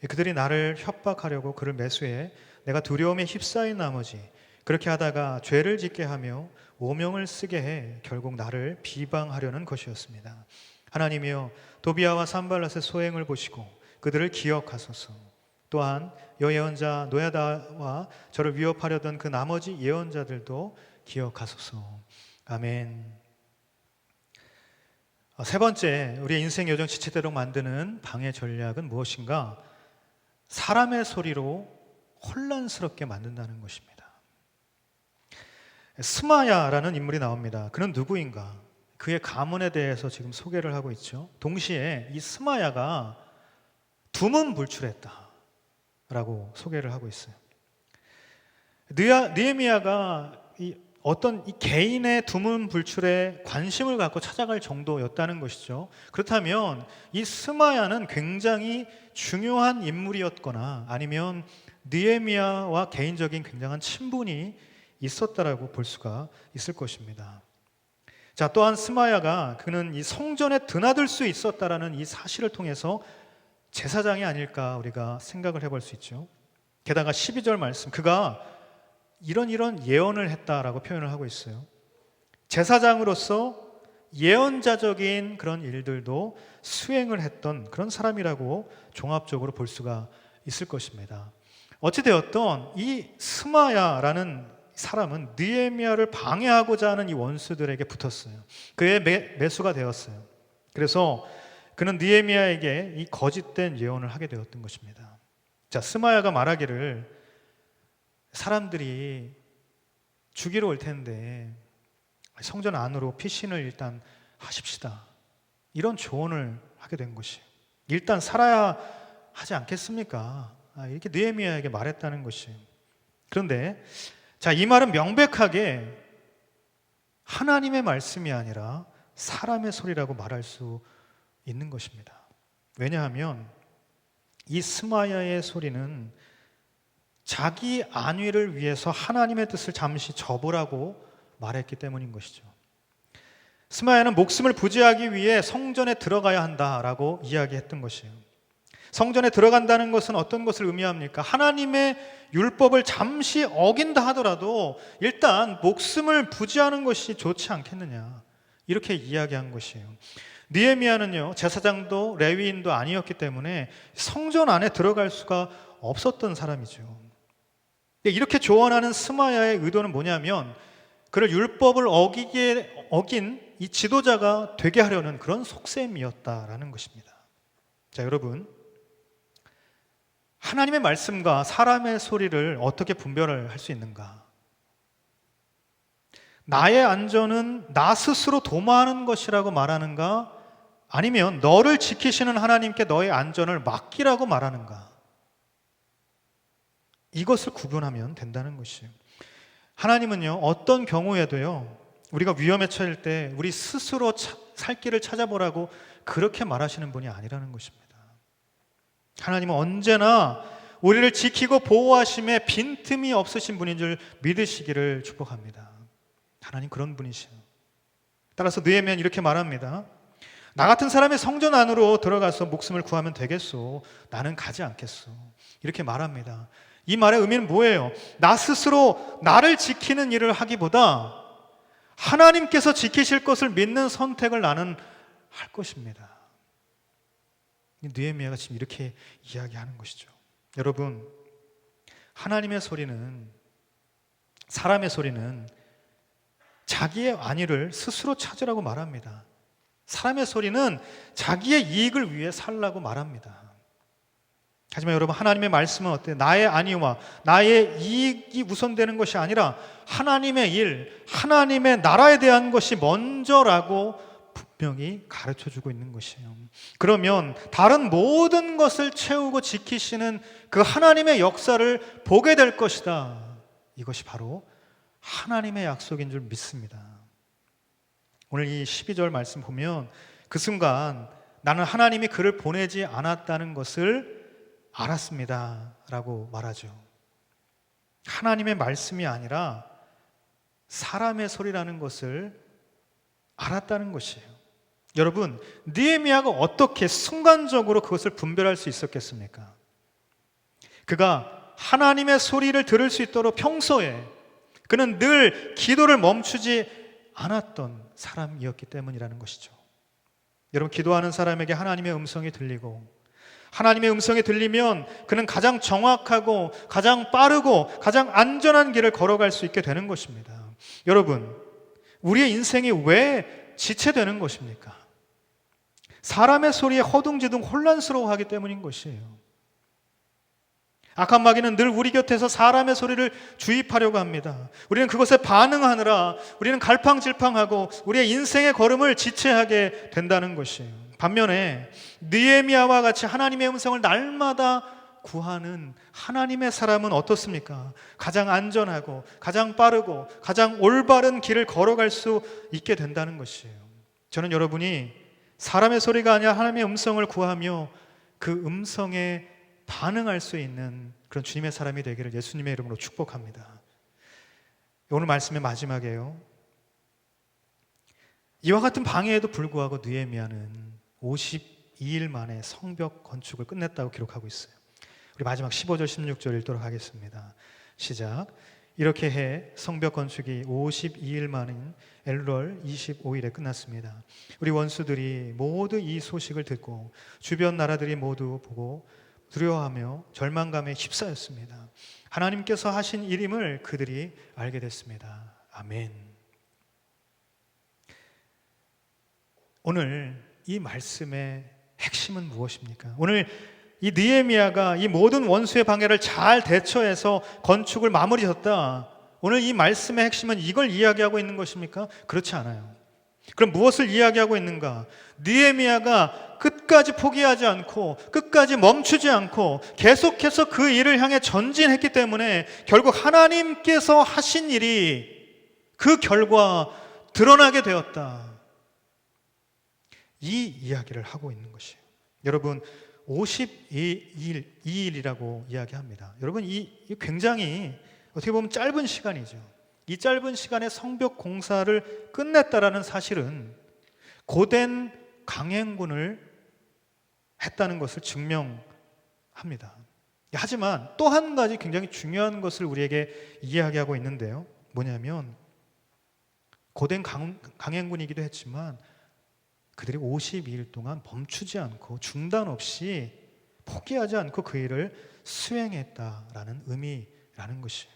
그들이 나를 협박하려고 그를 매수해 내가 두려움에 휩싸인 나머지 그렇게 하다가 죄를 짓게 하며 오명을 쓰게 해 결국 나를 비방하려는 것이었습니다. 하나님이여, 도비아와 산발랏의 소행을 보시고 그들을 기억하소서. 또한 여예언자 노야다와 저를 위협하려던 그 나머지 예언자들도 기억하소서. 아멘. 세 번째, 우리의 인생 여정 지체대로 만드는 방해 전략은 무엇인가? 사람의 소리로 혼란스럽게 만든다는 것입니다. 스마야라는 인물이 나옵니다. 그는 누구인가? 그의 가문에 대해서 지금 소개를 하고 있죠. 동시에 이 스마야가 두문불출했다라고 소개를 하고 있어요. 느헤미야가 어떤 이 개인의 두문불출에 관심을 갖고 찾아갈 정도였다는 것이죠. 그렇다면 이 스마야는 굉장히 중요한 인물이었거나 아니면 느헤미야와 개인적인 굉장한 친분이 있었다라고 볼 수가 있을 것입니다. 자, 또한 스마야가 그는 이 성전에 드나들 수 있었다라는 이 사실을 통해서 제사장이 아닐까 우리가 생각을 해볼 수 있죠. 게다가 12절 말씀, 그가 이런 예언을 했다라고 표현을 하고 있어요. 제사장으로서 예언자적인 그런 일들도 수행을 했던 그런 사람이라고 종합적으로 볼 수가 있을 것입니다. 어찌되었던 이 스마야라는 사람은 느헤미야를 방해하고자 하는 이 원수들에게 붙었어요. 그의 매수가 되었어요. 그래서 그는 느헤미야에게 이 거짓된 예언을 하게 되었던 것입니다. 자, 스마야가 말하기를 사람들이 죽이러 올 텐데 성전 안으로 피신을 일단 하십시다. 이런 조언을 하게 된 것이에요. 일단 살아야 하지 않겠습니까? 이렇게 느헤미야에게 말했다는 것이에요. 그런데 자, 이 말은 명백하게 하나님의 말씀이 아니라 사람의 소리라고 말할 수 있는 것입니다. 왜냐하면 이 스마야의 소리는 자기 안위를 위해서 하나님의 뜻을 잠시 접으라고 말했기 때문인 것이죠. 스마야는 목숨을 부지하기 위해 성전에 들어가야 한다라고 이야기했던 것이에요. 성전에 들어간다는 것은 어떤 것을 의미합니까? 하나님의 율법을 잠시 어긴다 하더라도 일단 목숨을 부지하는 것이 좋지 않겠느냐, 이렇게 이야기한 것이에요. 느헤미야는요, 제사장도 레위인도 아니었기 때문에 성전 안에 들어갈 수가 없었던 사람이죠. 이렇게 조언하는 스마야의 의도는 뭐냐면 그를 율법을 어긴 이 지도자가 되게 하려는 그런 속셈이었다라는 것입니다. 자, 여러분, 하나님의 말씀과 사람의 소리를 어떻게 분별을 할 수 있는가? 나의 안전은 나 스스로 도모하는 것이라고 말하는가? 아니면 너를 지키시는 하나님께 너의 안전을 맡기라고 말하는가? 이것을 구분하면 된다는 것이에요. 하나님은요, 어떤 경우에도요, 우리가 위험에 처할 때 우리 스스로 살 길을 찾아보라고 그렇게 말하시는 분이 아니라는 것입니다. 하나님은 언제나 우리를 지키고 보호하심에 빈틈이 없으신 분인 줄 믿으시기를 축복합니다. 하나님 그런 분이시요. 따라서 느헤미야는 이렇게 말합니다. 나 같은 사람이 성전 안으로 들어가서 목숨을 구하면 되겠소. 나는 가지 않겠소. 이렇게 말합니다. 이 말의 의미는 뭐예요? 나 스스로 나를 지키는 일을 하기보다 하나님께서 지키실 것을 믿는 선택을 나는 할 것입니다. 느헤미야가 지금 이렇게 이야기하는 것이죠. 여러분, 하나님의 소리는, 사람의 소리는 자기의 안위를 스스로 찾으라고 말합니다. 사람의 소리는 자기의 이익을 위해 살라고 말합니다. 하지만 여러분, 하나님의 말씀은 어때요? 나의 안위와 나의 이익이 우선되는 것이 아니라 하나님의 일, 하나님의 나라에 대한 것이 먼저라고 분명히 가르쳐주고 있는 것이에요. 그러면 다른 모든 것을 채우고 지키시는 그 하나님의 역사를 보게 될 것이다. 이것이 바로 하나님의 약속인 줄 믿습니다. 오늘 이 12절 말씀 보면 그 순간 나는 하나님이 그를 보내지 않았다는 것을 알았습니다 라고 말하죠. 하나님의 말씀이 아니라 사람의 소리라는 것을 알았다는 것이에요. 여러분, 느헤미야가 어떻게 순간적으로 그것을 분별할 수 있었겠습니까? 그가 하나님의 소리를 들을 수 있도록 평소에 그는 늘 기도를 멈추지 않았던 사람이었기 때문이라는 것이죠. 여러분, 기도하는 사람에게 하나님의 음성이 들리고 하나님의 음성이 들리면 그는 가장 정확하고 가장 빠르고 가장 안전한 길을 걸어갈 수 있게 되는 것입니다. 여러분, 우리의 인생이 왜 지체되는 것입니까? 사람의 소리에 허둥지둥 혼란스러워하기 때문인 것이에요. 악한 마귀는 늘 우리 곁에서 사람의 소리를 주입하려고 합니다. 우리는 그것에 반응하느라 우리는 갈팡질팡하고 우리의 인생의 걸음을 지체하게 된다는 것이에요. 반면에 느헤미야와 같이 하나님의 음성을 날마다 구하는 하나님의 사람은 어떻습니까? 가장 안전하고 가장 빠르고 가장 올바른 길을 걸어갈 수 있게 된다는 것이에요. 저는 여러분이 사람의 소리가 아니라 하나님의 음성을 구하며 그 음성에 반응할 수 있는 그런 주님의 사람이 되기를 예수님의 이름으로 축복합니다. 오늘 말씀의 마지막이에요. 이와 같은 방해에도 불구하고 느헤미야는 52일 만에 성벽 건축을 끝냈다고 기록하고 있어요. 우리 마지막 15절 16절 읽도록 하겠습니다. 시작. 이렇게 해 성벽 건축이 52일 만인 엘월 25일에 끝났습니다. 우리 원수들이 모두 이 소식을 듣고 주변 나라들이 모두 보고 두려워하며 절망감에 휩싸였습니다. 하나님께서 하신 일임을 그들이 알게 됐습니다. 아멘. 오늘 이 말씀의 핵심은 무엇입니까? 오늘 이 느헤미야가 이 모든 원수의 방해를 잘 대처해서 건축을 마무리했다. 오늘 이 말씀의 핵심은 이걸 이야기하고 있는 것입니까? 그렇지 않아요. 그럼 무엇을 이야기하고 있는가? 느헤미야가 끝까지 포기하지 않고 끝까지 멈추지 않고 계속해서 그 일을 향해 전진했기 때문에 결국 하나님께서 하신 일이 그 결과 드러나게 되었다. 이 이야기를 하고 있는 것이에요. 여러분, 52일이라고 이야기합니다. 여러분, 이 굉장히 어떻게 보면 짧은 시간이죠. 이 짧은 시간에 성벽 공사를 끝냈다라는 사실은 고된 강행군을 했다는 것을 증명합니다. 하지만 또 한 가지 굉장히 중요한 것을 우리에게 이야기하고 있는데요. 뭐냐면 고된 강행군이기도 했지만 그들이 52일 동안 멈추지 않고 중단 없이 포기하지 않고 그 일을 수행했다라는 의미라는 것이에요.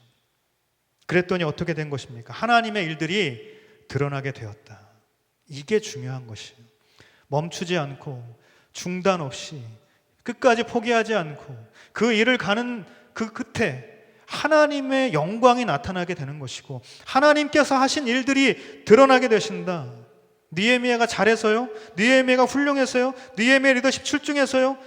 그랬더니 어떻게 된 것입니까? 하나님의 일들이 드러나게 되었다. 이게 중요한 것이에요. 멈추지 않고 중단 없이 끝까지 포기하지 않고 그 일을 가는 그 끝에 하나님의 영광이 나타나게 되는 것이고 하나님께서 하신 일들이 드러나게 되신다. 느헤미야가 잘해서요? 느헤미야가 훌륭해서요? 느헤미야 리더십 출중해서요?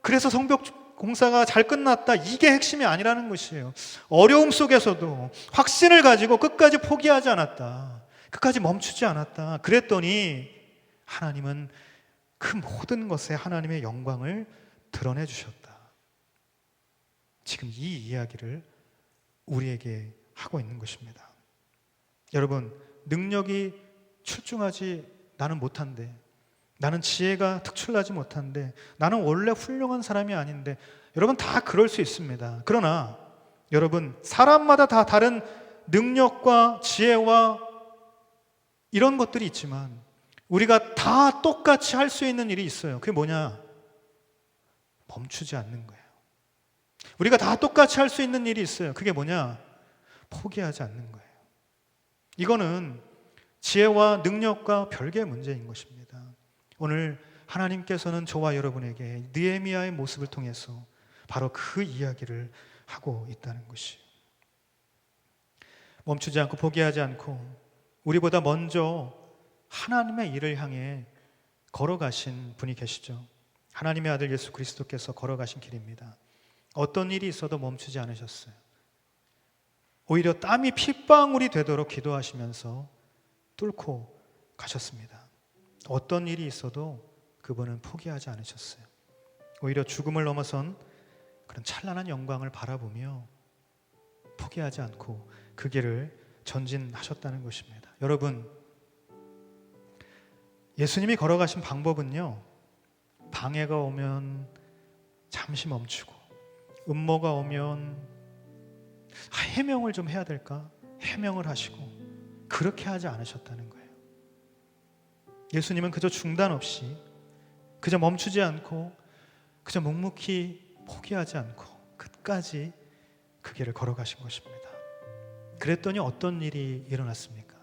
그래서 성벽 공사가 잘 끝났다. 이게 핵심이 아니라는 것이에요. 어려움 속에서도 확신을 가지고 끝까지 포기하지 않았다. 끝까지 멈추지 않았다. 그랬더니 하나님은 그 모든 것에 하나님의 영광을 드러내 주셨다. 지금 이 이야기를 우리에게 하고 있는 것입니다. 여러분, 능력이 출중하지 나는 못한데 나는 지혜가 특출나지 못한데, 나는 원래 훌륭한 사람이 아닌데. 여러분, 다 그럴 수 있습니다. 그러나 여러분, 사람마다 다 다른 능력과 지혜와 이런 것들이 있지만 우리가 다 똑같이 할 수 있는 일이 있어요. 그게 뭐냐? 멈추지 않는 거예요. 우리가 다 똑같이 할 수 있는 일이 있어요. 그게 뭐냐? 포기하지 않는 거예요. 이거는 지혜와 능력과 별개의 문제인 것입니다. 오늘 하나님께서는 저와 여러분에게 느헤미야의 모습을 통해서 바로 그 이야기를 하고 있다는 것이에요. 멈추지 않고 포기하지 않고 우리보다 먼저 하나님의 일을 향해 걸어가신 분이 계시죠. 하나님의 아들 예수 그리스도께서 걸어가신 길입니다. 어떤 일이 있어도 멈추지 않으셨어요. 오히려 땀이 핏방울이 되도록 기도하시면서 뚫고 가셨습니다. 어떤 일이 있어도 그분은 포기하지 않으셨어요. 오히려 죽음을 넘어선 그런 찬란한 영광을 바라보며 포기하지 않고 그 길을 전진하셨다는 것입니다. 여러분, 예수님이 걸어가신 방법은요, 방해가 오면 잠시 멈추고, 음모가 오면 해명을 좀 해야 될까? 해명을 하시고, 그렇게 하지 않으셨다는 거예요. 예수님은 그저 중단 없이, 그저 멈추지 않고, 그저 묵묵히 포기하지 않고 끝까지 그 길을 걸어가신 것입니다. 그랬더니 어떤 일이 일어났습니까?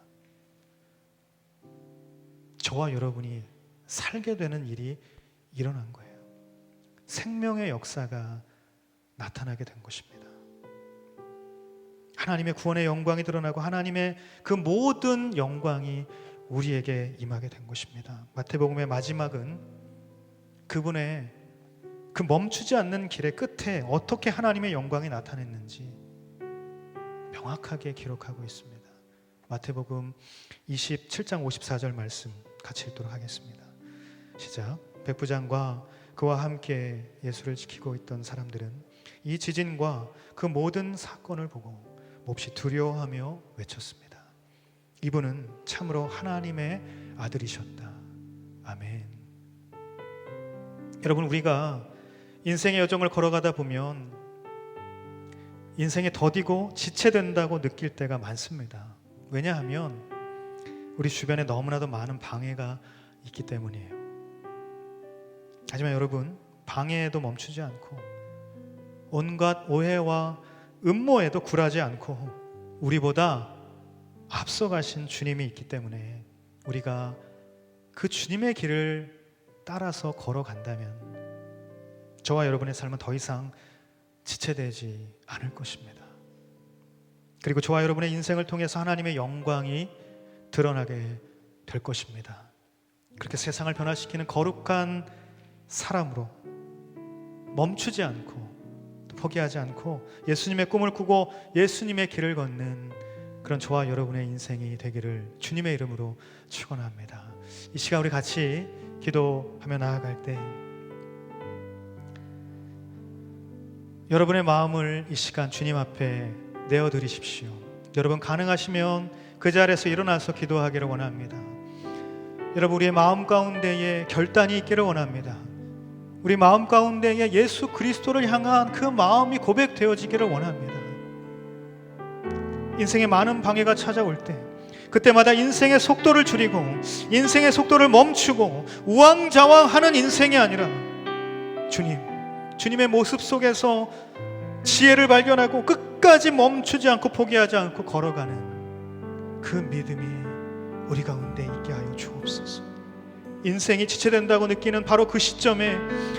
저와 여러분이 살게 되는 일이 일어난 거예요. 생명의 역사가 나타나게 된 것입니다. 하나님의 구원의 영광이 드러나고 하나님의 그 모든 영광이 우리에게 임하게 된 것입니다. 마태복음의 마지막은 그분의 그 멈추지 않는 길의 끝에 어떻게 하나님의 영광이 나타냈는지 명확하게 기록하고 있습니다. 마태복음 27장 54절 말씀 같이 읽도록 하겠습니다. 시작. 백부장과 그와 함께 예수를 지키고 있던 사람들은 이 지진과 그 모든 사건을 보고 몹시 두려워하며 외쳤습니다. 이분은 참으로 하나님의 아들이셨다. 아멘. 여러분, 우리가 인생의 여정을 걸어가다 보면 인생에 더디고 지체된다고 느낄 때가 많습니다. 왜냐하면 우리 주변에 너무나도 많은 방해가 있기 때문이에요. 하지만 여러분, 방해에도 멈추지 않고 온갖 오해와 음모에도 굴하지 않고 우리보다 앞서가신 주님이 있기 때문에 우리가 그 주님의 길을 따라서 걸어간다면 저와 여러분의 삶은 더 이상 지체되지 않을 것입니다. 그리고 저와 여러분의 인생을 통해서 하나님의 영광이 드러나게 될 것입니다. 그렇게 세상을 변화시키는 거룩한 사람으로 멈추지 않고 또 포기하지 않고 예수님의 꿈을 꾸고 예수님의 길을 걷는 그런 저와 여러분의 인생이 되기를 주님의 이름으로 축원합니다. 이 시간 우리 같이 기도하며 나아갈 때 여러분의 마음을 이 시간 주님 앞에 내어드리십시오. 여러분 가능하시면 그 자리에서 일어나서 기도하기를 원합니다. 여러분, 우리의 마음 가운데에 결단이 있기를 원합니다. 우리 마음 가운데에 예수 그리스도를 향한 그 마음이 고백되어지기를 원합니다. 인생에 많은 방해가 찾아올 때 그때마다 인생의 속도를 줄이고 인생의 속도를 멈추고 우왕좌왕하는 인생이 아니라 주님의 모습 속에서 지혜를 발견하고 끝까지 멈추지 않고 포기하지 않고 걸어가는 그 믿음이 우리 가운데 있게 하여 주옵소서. 인생이 지체된다고 느끼는 바로 그 시점에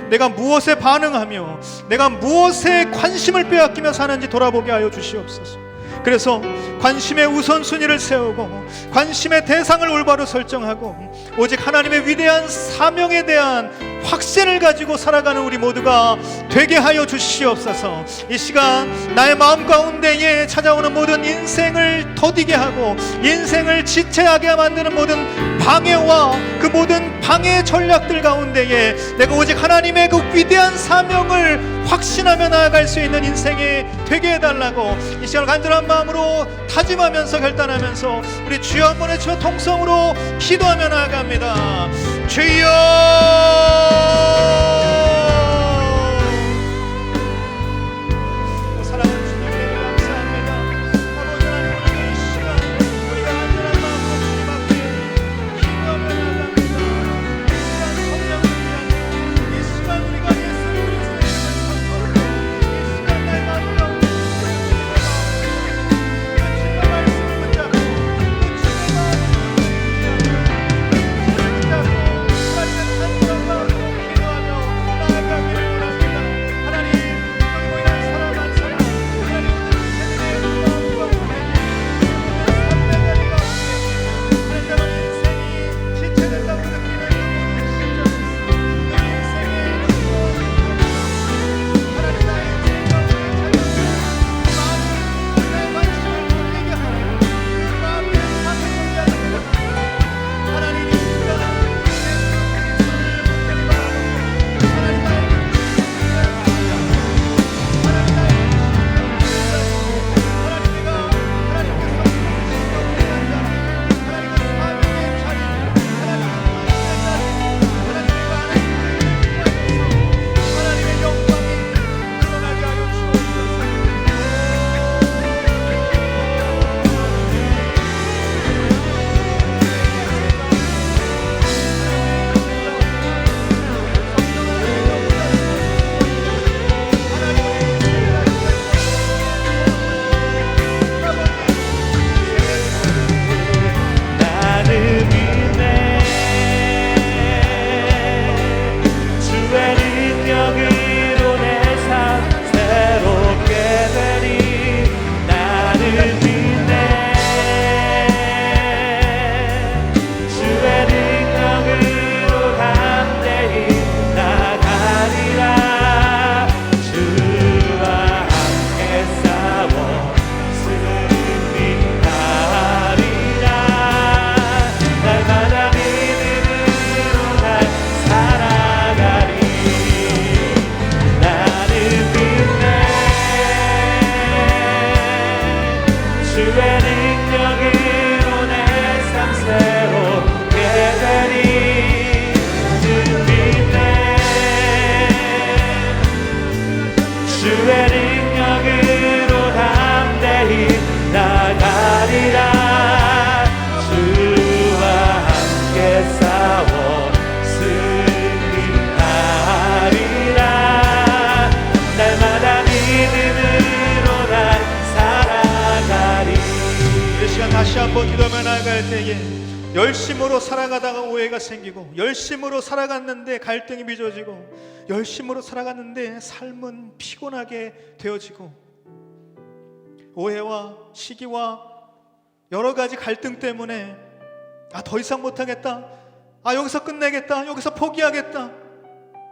내가 무엇에 반응하며 내가 무엇에 관심을 빼앗기며 사는지 돌아보게 하여 주시옵소서. 그래서 관심의 우선순위를 세우고 관심의 대상을 올바로 설정하고 오직 하나님의 위대한 사명에 대한 확신을 가지고 살아가는 우리 모두가 되게 하여 주시옵소서. 이 시간 나의 마음 가운데에 찾아오는 모든 인생을 더디게 하고 인생을 지체하게 만드는 모든 방해와 그 모든 방해 전략들 가운데에 내가 오직 하나님의 그 위대한 사명을 확신하며 나아갈 수 있는 인생이 되게 해달라고 이 시간을 간절한 마음으로 다짐하면서 결단하면서 우리 주여 한번 외치며 통성으로 기도하며 나아갑니다. 주여, 사랑하는 주님께 감사합니다. 아버지 하나님, 오늘 이 시간 우리가 간절한 마음으로 주님 앞에 기도하며 나아갑니다. 이 시간 우리가 예수 그리스도의 이 시간 나의 마음 가운데 주님의 말씀을 붙잡고 주님의 마음을 붙잡고 다시 한번 기도하며 나아갈 때에 열심으로 살아가다가 오해가 생기고 열심으로 살아갔는데 갈등이 빚어지고 열심으로 살아갔는데 삶은 피곤하게 되어지고 오해와 시기와 여러 가지 갈등 때문에 더 이상 못하겠다, 여기서 끝내겠다, 여기서 포기하겠다,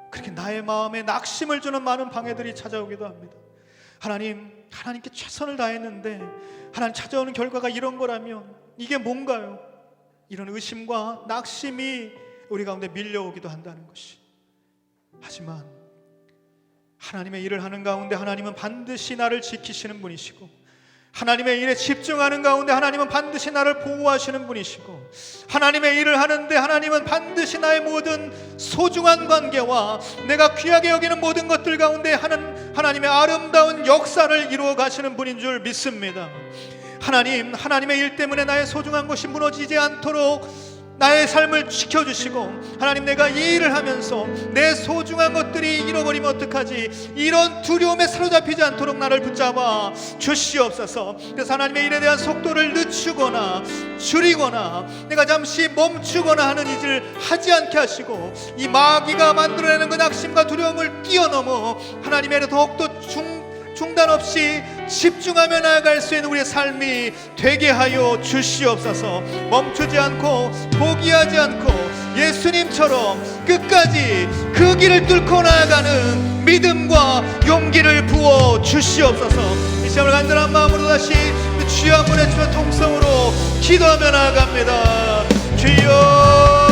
그렇게 나의 마음에 낙심을 주는 많은 방해들이 찾아오기도 합니다. 하나님께 최선을 다했는데 하나님 찾아오는 결과가 이런 거라면 이게 뭔가요? 이런 의심과 낙심이 우리 가운데 밀려오기도 한다는 것이. 하지만 하나님의 일을 하는 가운데 하나님은 반드시 나를 지키시는 분이시고 하나님의 일에 집중하는 가운데 하나님은 반드시 나를 보호하시는 분이시고 하나님의 일을 하는데 하나님은 반드시 나의 모든 소중한 관계와 내가 귀하게 여기는 모든 것들 가운데 하나님의 아름다운 역사를 이루어 가시는 분인 줄 믿습니다. 하나님의 일 때문에 나의 소중한 것이 무너지지 않도록 나의 삶을 지켜주시고 하나님, 내가 이 일을 하면서 내 소중한 것들이 잃어버리면 어떡하지, 이런 두려움에 사로잡히지 않도록 나를 붙잡아 주시옵소서. 그래서 하나님의 일에 대한 속도를 늦추거나 줄이거나 내가 잠시 멈추거나 하는 일을 하지 않게 하시고 이 마귀가 만들어내는 그 낙심과 두려움을 뛰어넘어 하나님의 일에 더욱더 중단 없이 집중하며 나아갈 수 있는 우리의 삶이 되게 하여 주시옵소서. 멈추지 않고 포기하지 않고 예수님처럼 끝까지 그 길을 뚫고 나아가는 믿음과 용기를 부어 주시옵소서. 이 시간을 간절한 마음으로 다시 주여 한번 외치며 통성으로 기도하며 나아갑니다. 주여,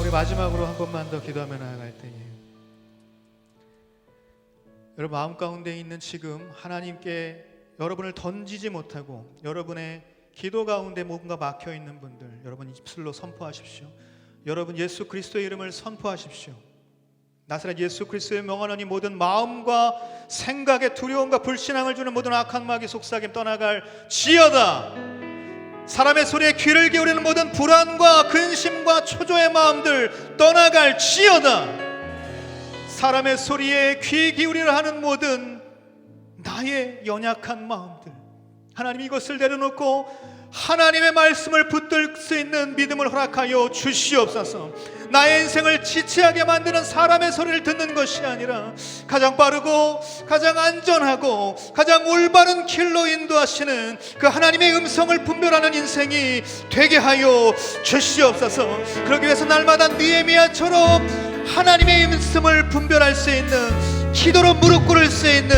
마지막으로 한 번만 더 기도하며 나아갈 때에 여러분 마음 가운데 있는 지금 하나님께 여러분을 던지지 못하고 여러분의 기도 가운데 뭔가 막혀 있는 분들, 여러분 입술로 선포하십시오. 여러분 예수 그리스도의 이름을 선포하십시오. 나사렛 예수 그리스도의 명하노니 모든 마음과 생각에 두려움과 불신앙을 주는 모든 악한 마귀 속삭임 떠나갈 지어다. 사람의 소리에 귀를 기울이는 모든 불안과 근심과 초조의 마음들 떠나갈 지어다. 사람의 소리에 귀 기울이려 하는 모든 나의 연약한 마음들, 하나님 이것을 내려놓고 하나님의 말씀을 붙들 수 있는 믿음을 허락하여 주시옵소서. 나의 인생을 지체하게 만드는 사람의 소리를 듣는 것이 아니라 가장 빠르고 가장 안전하고 가장 올바른 길로 인도하시는 그 하나님의 음성을 분별하는 인생이 되게 하여 주시옵소서. 그러기 위해서 날마다 느헤미야처럼 하나님의 음성을 분별할 수 있는, 기도로 무릎 꿇을 수 있는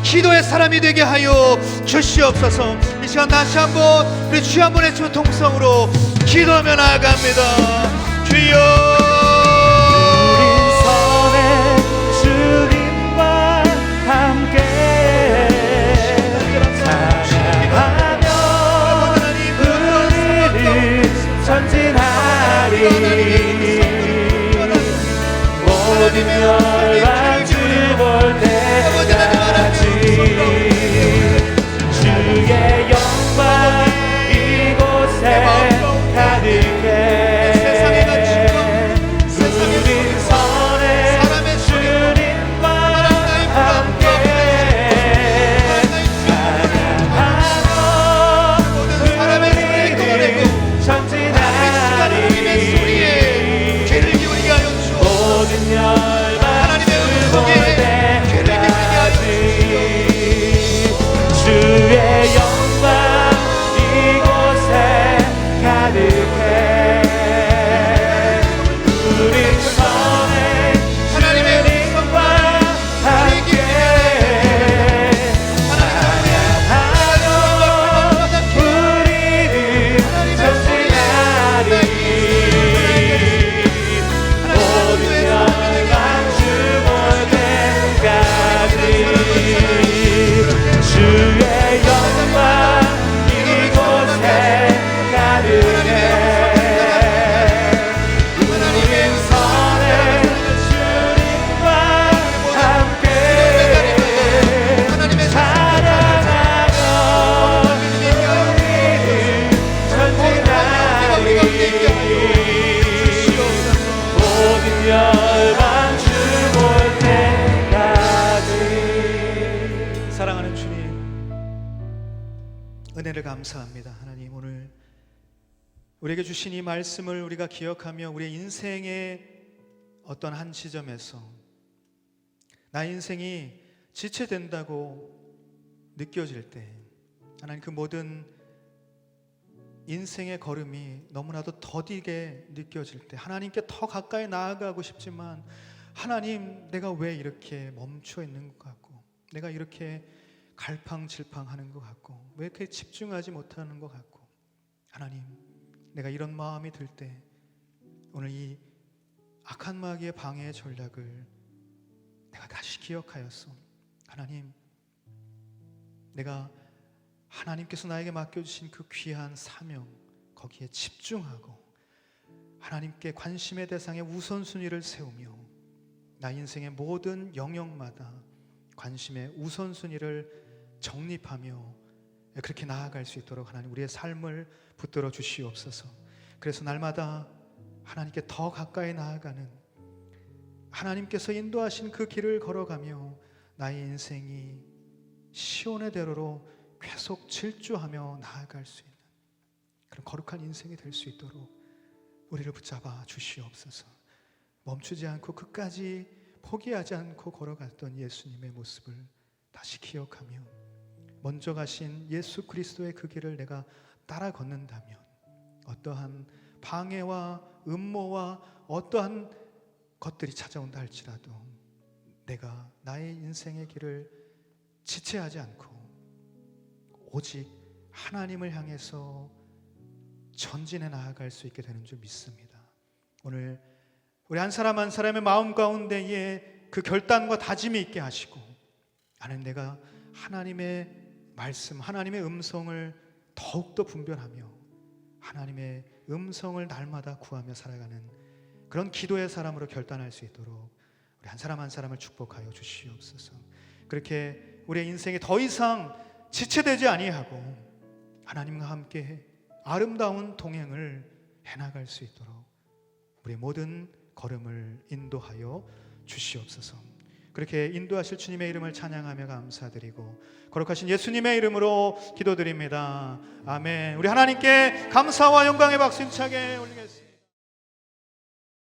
기도의 사람이 되게 하여 주시옵소서. 이 시간 다시 한번 우리 주여 한번 외치고 통성으로 기도하며 나아갑니다. 주여, 우린 선의 주님과 함께 사랑하며 우리를 전진하리. 모든 멸망 주볼 때까지 주의 영광 이곳에 가득해. 주의 영광 이곳에 가득해 우린 선을 주님과 함께 찬양하며 우리는 전진하리 모든 열방 주 볼 때까지. 사랑하는 주님, 은혜를 감사합니다. 하나님, 오늘 우리에게 주신 이 말씀을 우리가 기억하며 우리의 인생의 어떤 한 지점에서 나의 인생이 지체된다고 느껴질 때, 하나님, 그 모든 인생의 걸음이 너무나도 더디게 느껴질 때, 하나님께 더 가까이 나아가고 싶지만 하나님, 내가 왜 이렇게 멈춰 있는 것 같고, 내가 이렇게 갈팡질팡하는 것 같고, 왜 이렇게 집중하지 못하는 것 같고, 하나님, 내가 이런 마음이 들 때 오늘 이 악한 마귀의 방해의 전략을 내가 다시 기억하였소. 하나님, 내가 하나님께서 나에게 맡겨주신 그 귀한 사명, 거기에 집중하고 하나님께 관심의 대상에 우선순위를 세우며 나 인생의 모든 영역마다 관심의 우선순위를 정립하며 그렇게 나아갈 수 있도록 하나님, 우리의 삶을 붙들어 주시옵소서. 그래서 날마다 하나님께 더 가까이 나아가는, 하나님께서 인도하신 그 길을 걸어가며 나의 인생이 시온의 대로로 계속 질주하며 나아갈 수 있는 그런 거룩한 인생이 될 수 있도록 우리를 붙잡아 주시옵소서. 멈추지 않고 끝까지 포기하지 않고 걸어갔던 예수님의 모습을 다시 기억하며 먼저 가신 예수 그리스도의 그 길을 내가 따라 걷는다면 어떠한 방해와 음모와 어떠한 것들이 찾아온다 할지라도 내가 나의 인생의 길을 지체하지 않고 오직 하나님을 향해서 전진해 나아갈 수 있게 되는 줄 믿습니다. 오늘 우리 한 사람 한 사람의 마음 가운데에 그 결단과 다짐이 있게 하시고, 하나님, 내가 하나님의 말씀, 하나님의 음성을 더욱더 분별하며 하나님의 음성을 날마다 구하며 살아가는 그런 기도의 사람으로 결단할 수 있도록 우리 한 사람 한 사람을 축복하여 주시옵소서. 그렇게 우리의 인생이 더 이상 지체되지 아니하고 하나님과 함께 아름다운 동행을 해나갈 수 있도록 우리의 모든 걸음을 인도하여 주시옵소서. 그렇게 인도하실 주님의 이름을 찬양하며 감사드리고 거룩하신 예수님의 이름으로 기도드립니다. 아멘. 우리 하나님께 감사와 영광의 박수 힘차게 올리겠습니다.